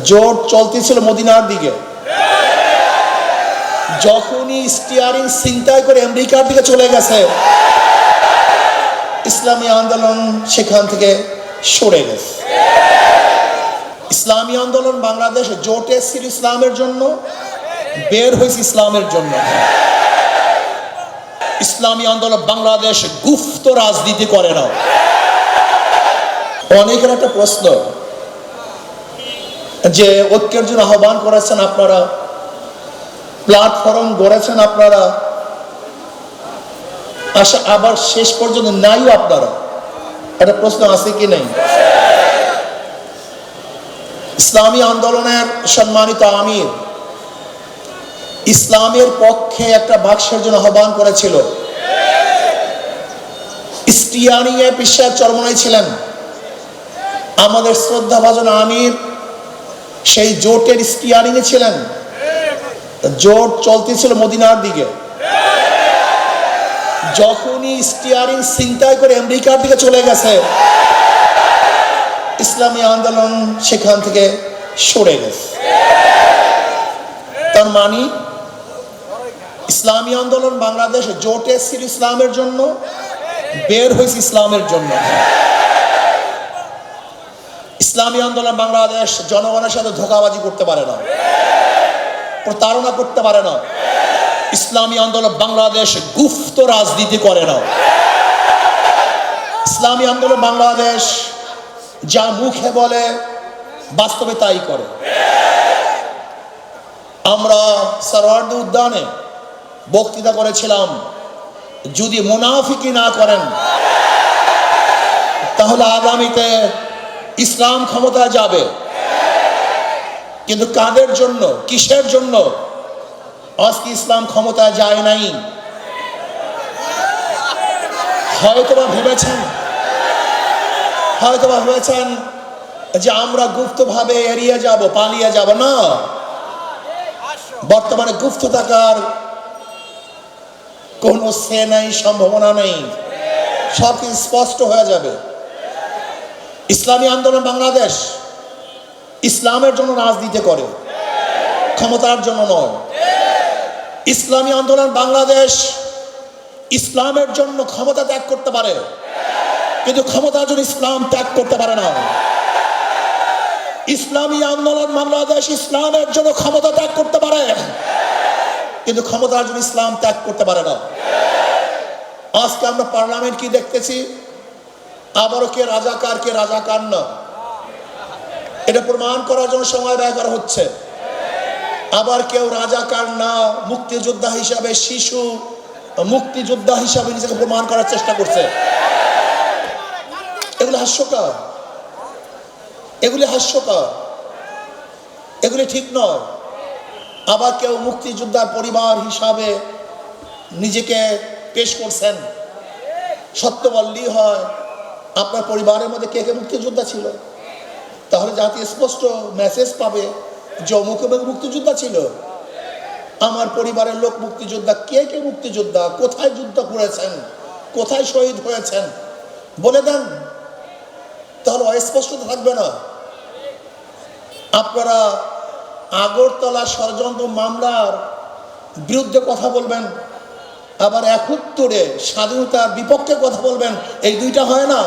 জোট চলতেছিল মদিনার দিকে। যখনই স্টিয়ারিং ছিনতাই করে আমেরিকার দিকে চলে গেছে, ইসলামী আন্দোলন সেখান থেকে সরে গেছে। ইসলামী আন্দোলন বাংলাদেশ জোটে ছিল ইসলামের জন্য, বের হয়েছে ইসলামের জন্য। ইসলামী আন্দোলন বাংলাদেশ গুপ্ত রাজনীতি করে না। অনেকের একটা প্রশ্ন যে ঐক্যের জন্য আহ্বান করেছেন আপনারা, প্ল্যাটফর্ম গড়েছেন আপনারা, আশা আবার শেষ পর্যন্ত নাইও আপনারা। একটা প্রশ্ন আছে কি নাই? ইসলামী আন্দোলনের সম্মানিত আমির ইসলামের পক্ষে একটা বাক্সের জন্য আহ্বান করেছিল। স্টিয়ারিং এ পিসার চরমনাই ছিলেন আমাদের শ্রদ্ধাভাজন আমির, সেই জোটের স্টিয়ারিং এ ছিলেন। জোট চলতেছিল মদিনার দিকে। যখনই স্টিয়ারিং ছিনতাই করে আমেরিকার দিকে চলে গেছে, ইসলামী আন্দোলন সেখান থেকে সরে গেছে। তার মানে ইসলামী আন্দোলন বাংলাদেশ জোটে ছিল ইসলামের জন্য, বের হয়েছে ইসলামের জন্য। ইসলামী আন্দোলন বাংলাদেশ জনগণের সাথে ধোঁকাবাজি করতে পারে না, প্রতারণা করতে পারে না। ইসলামী আন্দোলন বাংলাদেশ গুপ্ত রাজনীতি করে না। ইসলামী আন্দোলন বাংলাদেশ যা মুখে বলে বাস্তবে তাই করে। আমরা সরওয়ার্দী উদ্যানে বক্তৃতা করেছিলাম, যদি মুনাফিকি না করেন তাহলে আগামীতে ইসলাম ক্ষমতায় যাবে। কিন্তু কাদের জন্য, কিসের জন্য আজকে ইসলাম ক্ষমতায় যায় নাই? হয়তোবা ভেবেছেন যে আমরা গুপ্তভাবে এড়িয়ে যাব, পালিয়ে যাব। না, বর্তমানে গুপ্ত থাকার কোনো সে নাই, সম্ভাবনা নেই। সব কিছু স্পষ্ট হয়ে যাবে। ইসলামী আন্দোলন বাংলাদেশ ইসলামের জন্য রাজনীতি করে, ক্ষমতার জন্য নয়। ইসলামী আন্দোলন বাংলাদেশ ইসলামের জন্য ক্ষমতা ত্যাগ করতে পারে, কিন্তু ক্ষমতার জন্য ইসলাম ত্যাগ করতে পারে না। ইসলামী আন্দোলন বাংলাদেশ ইসলামের জন্য ক্ষমতা ত্যাগ করতে পারে, কিন্তু ক্ষমতার জন্য ইসলাম ত্যাগ করতে পারে না। আজকে আমরা পার্লামেন্ট কি দেখতেছি? আবারও কে রাজাকার, কে রাজাকার না, এটা প্রমাণ করার জন্য সময় ব্যয় করা হচ্ছে। আবার কেউ রাজাকার না, মুক্তিযোদ্ধা হিসাবে, শিশু মুক্তিযোদ্ধা হিসাবে নিজেকে প্রমাণ করার চেষ্টা করছে। এগুলো হাস্যকর, এগুলি ঠিক নয়। আবার কেউ মুক্তিযোদ্ধার পরিবার হিসাবে নিজেকে পেশ করছেন। সত্য বললেই হয়, আপনার পরিবারের মধ্যে কে কে মুক্তিযোদ্ধা ছিল? তাহলে জাতি স্পষ্ট মেসেজ পাবে যে অমুক মুক্তিযোদ্ধা ছিল। আমার পরিবারের লোক মুক্তিযোদ্ধা। কে কে মুক্তিযোদ্ধা, কোথায় যুদ্ধ করেছেন, কোথায় শহীদ হয়েছেন বলে দেন, তাহলে অস্পষ্টতা থাকবে না। আপনারা আগরতলা ষড়যন্ত্র মামলার বিরুদ্ধে কথা বলবেন, আবার ৭১ স্বাধীনতার বিপক্ষে কথা বলবেন, এই দুইটা হয় না।